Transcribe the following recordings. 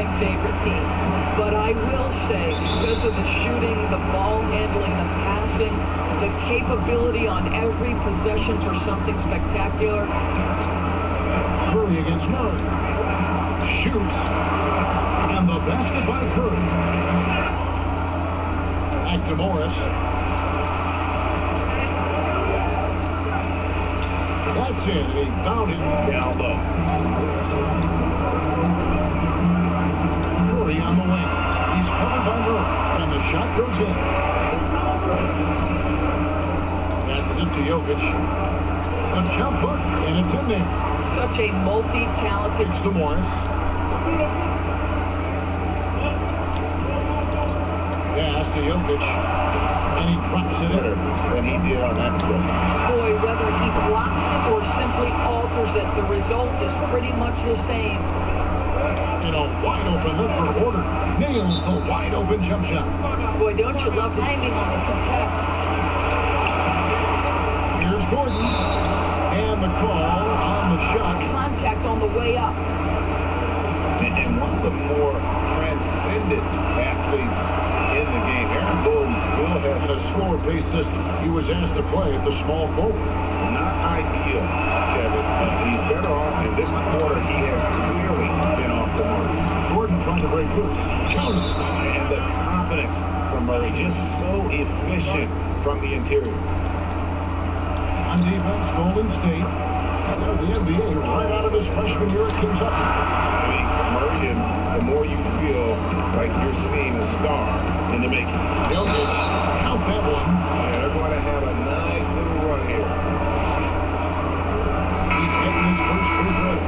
all-time favorite team. But I will say, because of the shooting, the ball handling, the passing, the capability on every possession for something spectacular. Curry against Murray. Shoots. And the basket by Curry. Back to Morris. That's it. He found it down low. Curry on the wing. He's covered by Murray. And the shot goes in. Passes it to Jokic. A jump hook. And it's in there. Such a multi-talented... It's to Morris. Pass to Jokic. And he drops it in. And he did on that play. Boy, whether he blocks it or simply alters it, the result is pretty much the same. In a wide open look for Porter. Nails the wide open jump shot. Boy, don't you love the timing on the contest. Here's Gordon. And the call on the shot. Contact on the way up. And one of the more transcendent athletes in the game. Aaron Gordon still has a slower-paced system. He was asked to play at the small forward. Not ideal, Kevin, but he's better off in this quarter. He has clearly been off the mark. Gordon trying to break loose. Counters. And the confidence from Murray, just so efficient from the interior. On defense, Golden State. The NBA right out of his freshman year at Kentucky. I mean, immersion, the more you feel like you're seeing a star in the making. Jokic, count that one. Yeah, they're going to have a nice little run here. He's getting his first free throw.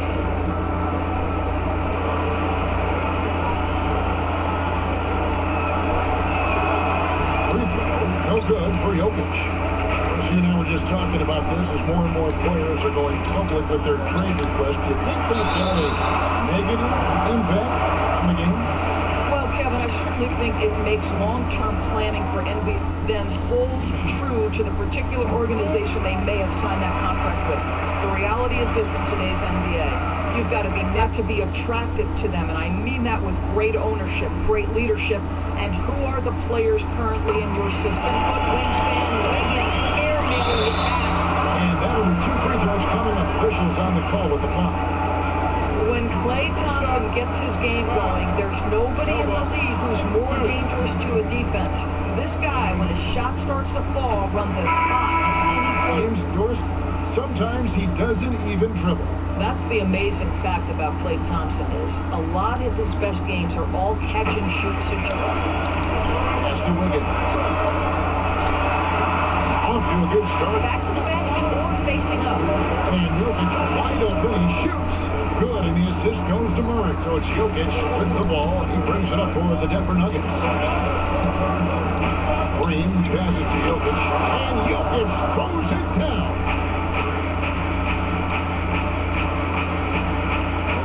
Free throw, no good for Jokic. You and I were just talking about this as more and more players are going public with their trade request. Do you think that's had a negative impact on the game? Well, Kevin, I certainly think it makes long-term planning for NBA then hold true to the particular organization they may have signed that contract with. The reality is this in today's NBA. You've got to be met to be attractive to them, and I mean that with great ownership, great leadership, and who are the players currently in your system? But wingspan, Wiggins, and that'll be 2 free throws coming up. Officials on the call with the foul. When Klay Thompson gets his game going, there's nobody in the league who's more dangerous to a defense. This guy, when his shot starts to fall, runs as hot as any player. James Dorsey, sometimes he doesn't even dribble. That's the amazing fact about Klay Thompson is a lot of his best games are all catch-and-shoot situations. Pass to Wiggins. Off to a good start. Back to the basket or facing up. And Jokic wide open. He shoots. Good. And the assist goes to Murray. So it's Jokic with the ball. He brings it up for the Denver Nuggets. Green passes to Jokic. And Jokic throws it down.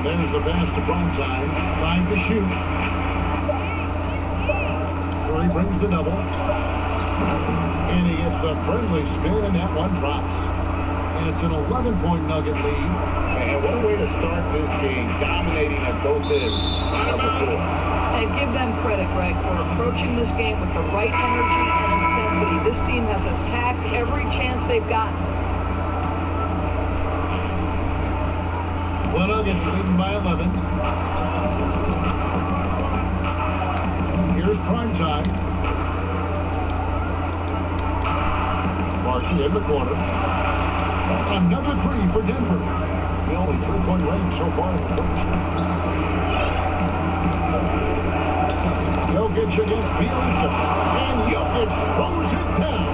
And there's the pass to Primetime. Trying to shoot. Curry brings the double. And he gets the friendly spin, and that one drops. And it's an 11-point Nugget lead. And what a way to start this game, dominating at both ends of the floor. And give them credit, Greg, for approaching this game with the right energy and intensity. This team has attacked every chance they've gotten. The Nuggets leading by 11. Here's Primetime. Marching in the corner. Another 3 for Denver. The only 3-point range so far in the first. Jokic against Bielitsa. And Jokic throws it down.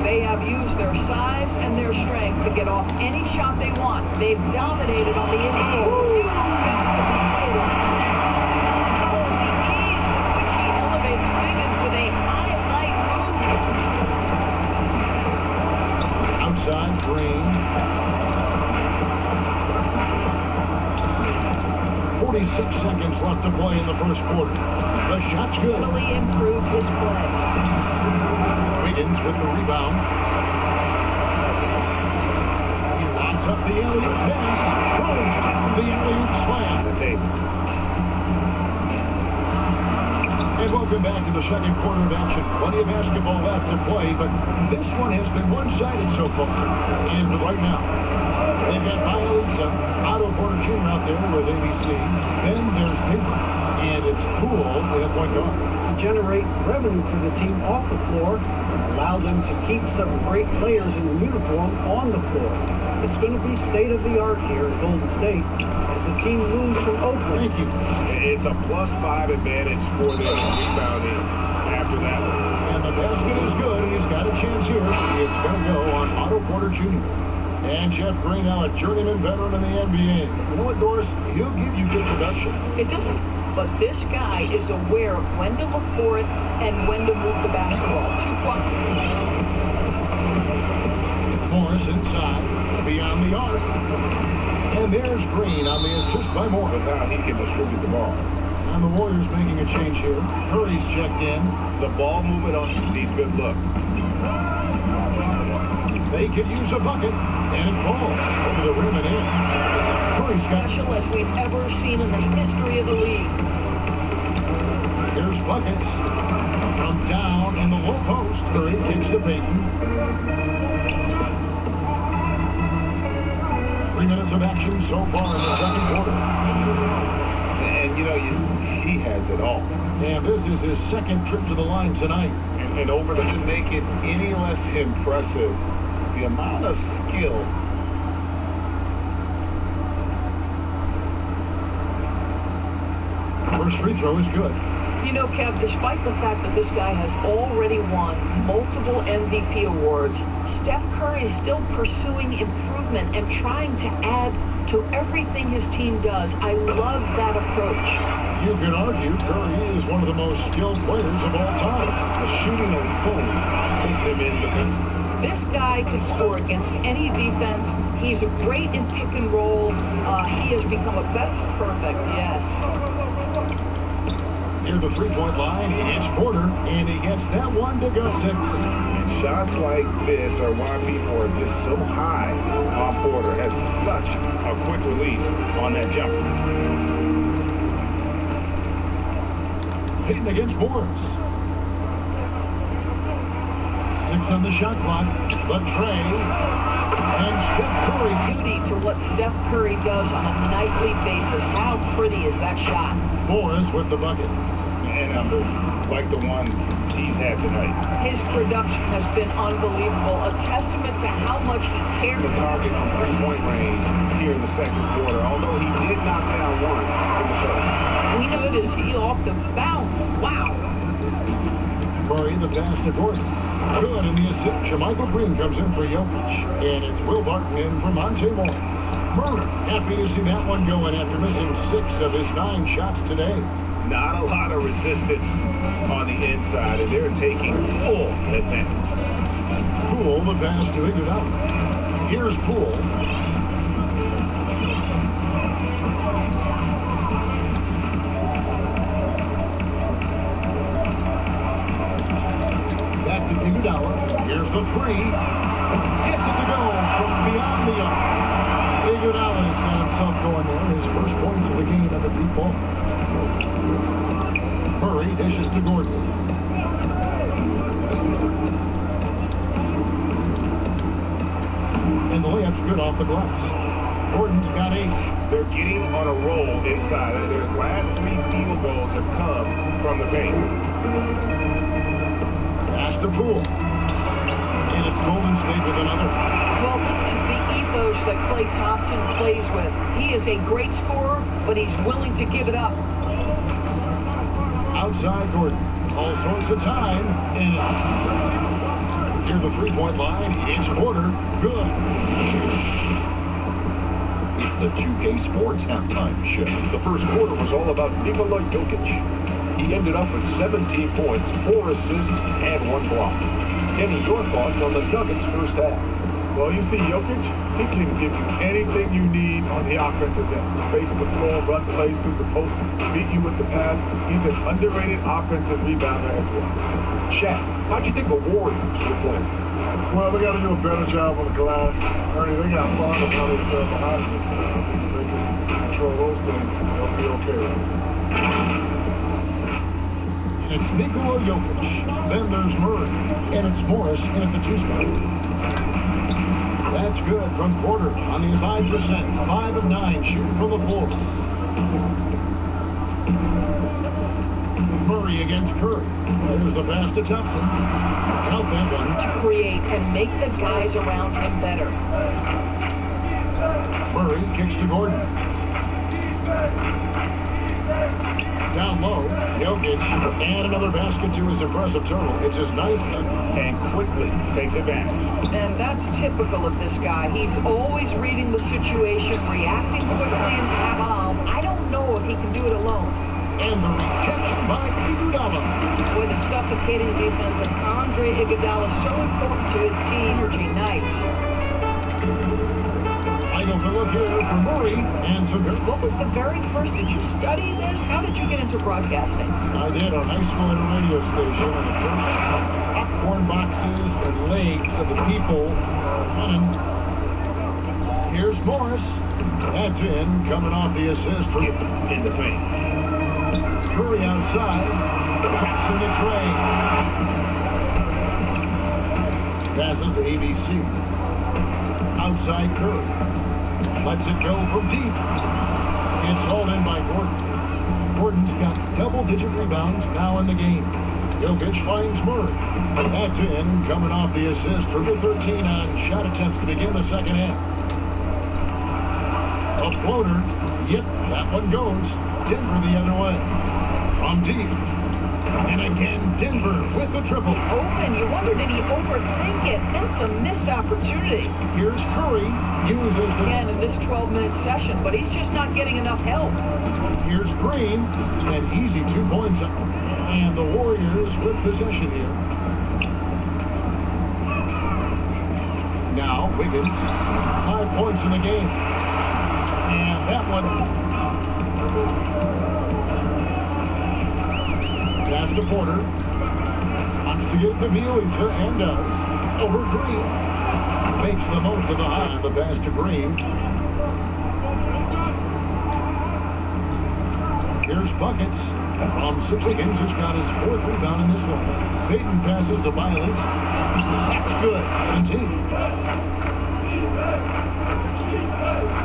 They have used their size and their strength to get off any shot they want. They've dominated on the inside. Green. 46 seconds left to play in the first quarter. The shot's good. Really improved his play. Wiggins with the rebound. He locks up the alley-oop pass. Throws down the alley-oop slam. Welcome back to the second quarter of action. Plenty of basketball left to play, but this one has been one-sided so far. And right now, they've got Bielitsa, Otto Porter Jr. out there with ABC. Then there's Paper, and it's Poole at point guard. To generate revenue for the team off the floor, allow them to keep some great players in the uniform on the floor. It's going to be state-of-the-art here in Golden State as the team moves from Oakland. Thank you. It's a +5 advantage for them rebounding after that one. And the basket is good. He's got a chance here. It's going to go on Otto Porter Jr. And Jeff Green, now a journeyman veteran in the NBA. You know what, Doris? He'll give you good production. It doesn't, but this guy is aware of when to look for it and when to move the basketball. Morris inside, beyond the arc. And there's Green on the assist by Moore. But now he can distribute the ball. And the Warriors making a change here. Curry's checked in. The ball movement on these good looks. They could use a bucket, and it falls over the rim and in. Curry's got Special as we've ever seen in the history of the league. There's buckets from down in the low post. Curry kicks to Payton. 3 minutes of action so far in the second quarter. And, you know, he has it all. And this is his second trip to the line tonight. And over to make it any less impressive, the amount of skill. First free throw is good. You know, Kev, despite the fact that this guy has already won multiple MVP awards, Steph Curry is still pursuing improvement and trying to add to everything his team does. I love that approach. You could argue Curry is one of the most skilled players of all time. The shooting alone puts him in the business. This guy can score against any defense. He's great in pick and roll. He has become a that's perfect, yes. Near the three-point line, it's Porter, and he gets that one to go 6. And shots like this are why people are just so high on Porter. Has such a quick release on that jumper. Payton against Morris. 6 on the shot clock. Latrey and Steph Curry. Beauty to what Steph Curry does on a nightly basis. How pretty is that shot? Morris with the bucket. And numbers like the ones he's had tonight. His production has been unbelievable. A testament to how much he cares. The target on three-point range here in the second quarter, although he did knock down one in the first. We noticed he off the bounce. Wow. Murray, the pass to Gordon. Good in the assist. Jermichael Green comes in for Jokic. And it's Will Barton in for Monte Moore. Murray, happy to see that one going after missing 6 of his 9 shots today. Not a lot of resistance on the inside, and they're taking full advantage. Poole, the pass to Iguodala. Here's Poole. Back to Iguodala. Here's the 3. Gets it to go from beyond the arc. Iguodala's got himself going there. His first points of the game at the deep ball. Murray dishes to Gordon. And the layup's good off the glass. Gordon's got 8. They're getting on a roll inside. Their last 3 field goals have come from the paint. Pass to Poole. And it's Golden State with another. Well, this is the ethos that Klay Thompson plays with. He is a great scorer, but he's willing to give it up. Outside Gordon. All sorts of time. And near the three-point line, it's Porter. Good. It's the 2K Sports halftime show. The first quarter was all about Nikola Jokic. He ended up with 17 points, 4 assists, and 1 block. Kenny, your thoughts on the Nuggets' first half? Well, you see Jokic, he can give you anything you need on the offensive end. Space the floor, run plays through the post, beat you with the pass. He's an underrated offensive rebounder as well. Shaq, how'd you think the Warriors were playing? Well, they got to do a better job on the glass. Ernie, they got fun of how they play behind you. They can control those things, and they'll be okay. And it's Nikola Jokic. Then there's Murray. And it's Morris in at the 2 spot. That's good from Porter on the 5%. 5 of 9 shooting from the floor. Murray against Curry. There's the pass to Thompson. Count that one. To create and make the guys around him better. Murray kicks to Gordon. Down low, Jokic, and another basket to his impressive total. It's his 9th. And quickly takes advantage. And that's typical of this guy. He's always reading the situation, reacting quickly and calm. I don't know if he can do it alone. And the rejection by Iguodala. Boy, the suffocating defense of Andre Iguodala is so important to his team. Energy, nice. I open look here for Murray and some. What was the very first? Did you study this? How did you get into broadcasting? I did on high school at a radio station, and the first popcorn boxes and legs of the people running. Here's Morris. That's in, coming off the assist from In the paint. Curry outside. Traps in the tray. Passes to ABC. Outside Curry. Lets it go from deep. It's hauled in by Gordon. Gordon's got double-digit rebounds now in the game. Jokic finds Murray. That's in, coming off the assist from the 13 on shot attempts to begin the second half. A floater. Yep, that one goes. Denver the other way. From deep. And again, Denver with the triple. Open. You wonder, did he overthink it? That's a missed opportunity. Here's Curry. Uses the... Again, in this 12-minute session, but he's just not getting enough help. Here's Green. An easy 2 points. And the Warriors with possession here. Now, Wiggins. 5 points in the game. And that one... Pass to Porter. Wants to get to Bielitsa and does. Over Green. Makes the most of the high. The pass to Green. Here's buckets from 6 Higgins, who's got his 4th rebound in this one. Payton passes to Violence. That's good. 17.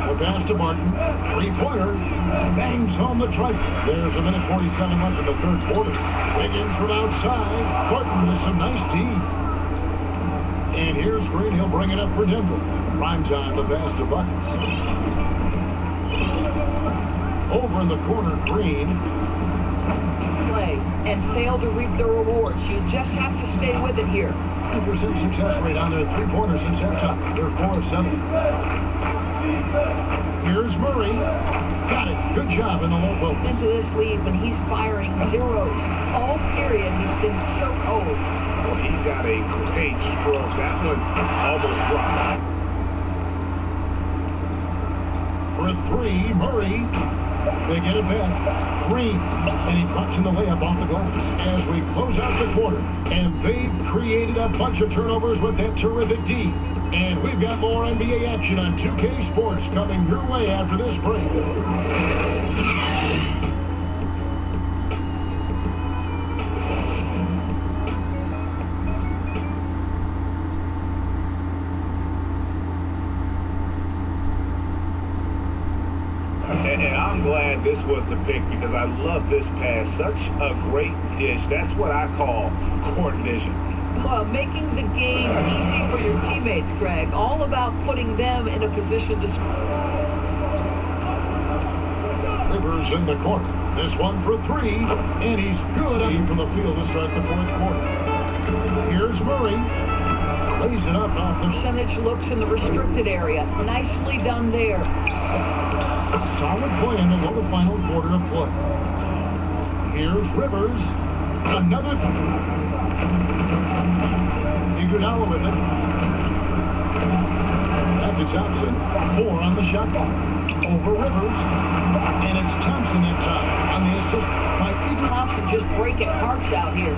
The pass to Martin. 3-pointer. Bangs home the trifle. There's a minute 47 left in the 3rd quarter. Wiggins from outside. Martin with some nice D. And here's Green. He'll bring it up for Denver. Prime time, the pass to Buckets. Over in the corner, Green. Play and fail to reap the rewards. You just have to stay with it here. 2% success rate on their 3-pointers since halftime. They're 4 of 7. Here's Murray. Got it. Good job in the low post. Into this lead when he's firing zeros. All period, he's been so cold. Well, he's got a great stroke. That one almost dropped. For a 3, Murray. They get it back. Green. And he drops in the layup off the glass as we close out the quarter. And they've created a bunch of turnovers with that terrific D. And we've got more NBA action on 2K Sports coming your way after this break. And I'm glad this was the pick because I love this pass. Such a great dish. That's what I call court vision. Making the game easy for your teammates, Greg. All about putting them in a position to... Rivers in the corner. This one for 3, and he's good from the field to start the 4th quarter. Here's Murray. Lays it up off the... Percentage looks in the restricted area. Nicely done there. Solid play in the final quarter of play. Here's Rivers. Another... Iguodala with it. Back to Thompson. 4 on the shot clock. Over Rivers. And it's Thompson that time on the assist by Iguodala. Thompson just breaking hearts out here.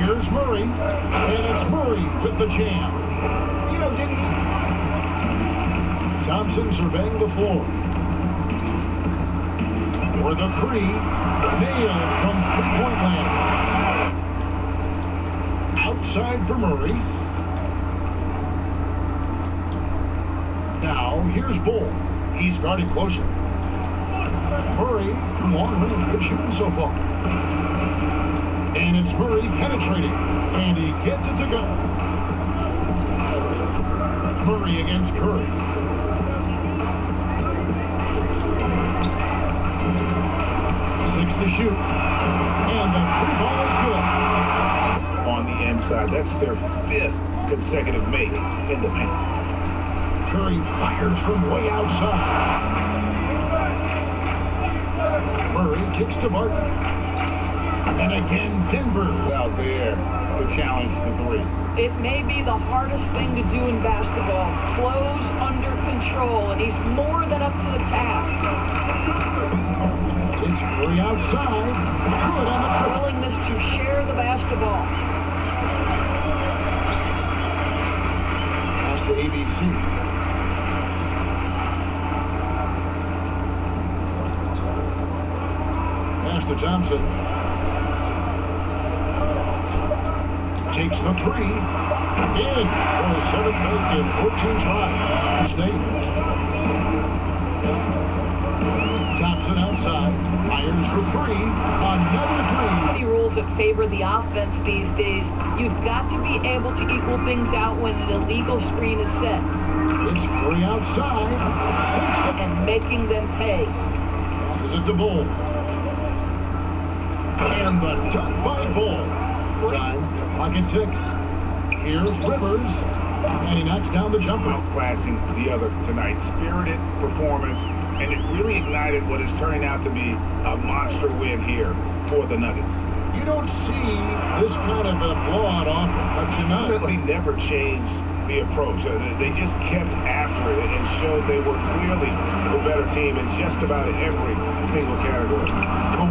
Here's Murray. And it's Murray with the jam. You know, didn't he? Thompson surveying the floor. for the three. Nailed from three-point land. Outside for Murray. Now, here's Bull. He's guarded closer. Murray, from long range, good shooting so far. And it's Murray penetrating. And he gets it to go. Murray against Curry. Six to shoot. And the free ball is good. On the inside. That's their fifth consecutive make in the paint. Curry fires from way outside. Murray kicks to Barton. And again, Denver. Out there to challenge the three. It may be the hardest thing to do in basketball. Close under control, and he's more than up to the task. It's Curry outside. Good on the triple. Willingness to share the basketball. That's the ABC. Master Thompson takes the three. In for his seventh make in 14 tries. State. Thompson outside. Fires for three. Another three. Many rules that favor the offense these days. You've got to be able to equal things out when an illegal screen is set. It's Curry outside. And making them pay. Passes it to Bull. And the dunk by Bull. Time, pocket six. Here's Rivers. And he knocks down the jumper. Outclassing the other tonight. Spirited performance. And it really ignited what is turning out to be a monster win here for the Nuggets. You don't see this kind of a blowout often, but you know. They never changed the approach. They just kept after it and showed they were clearly the better team in just about every single category.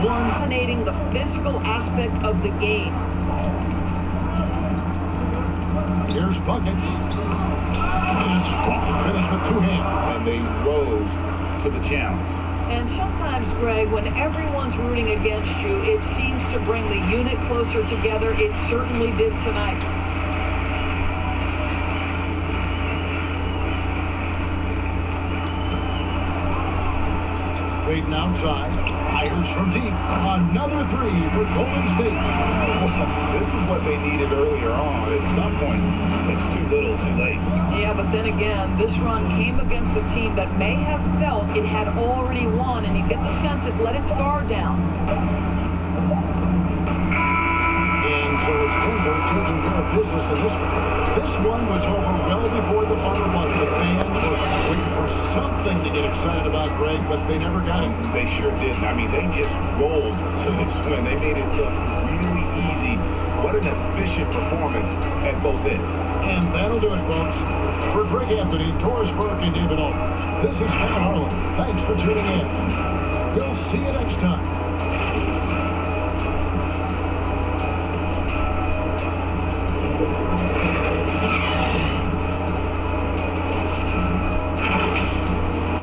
Dominating the physical aspect of the game. Here's buckets. And a strong finish with two hands. And they rose to the challenge. And sometimes, Greg, when everyone's rooting against you, it seems to bring the unit closer together. It certainly did tonight. Waiting outside. Fires from deep. Another three for Golden State. This is what they needed earlier on. At some point, it's too little, too late. Yeah, but then again, this run came against a team that may have felt it had already won, and you get the sense it let its guard down. And so it's Denver taking care of business in this one. This one was over well before the final one. The fans were waiting for something to get excited about, Greg, but they never got it. They sure didn't. I mean, they just rolled to this win. They made it look really easy. What an efficient performance at both ends. And that'll do it, folks. For Greg Anthony, Doris Burke, and David Aldridge, this is Pat Harlan. Thanks for tuning in. We'll see you next time.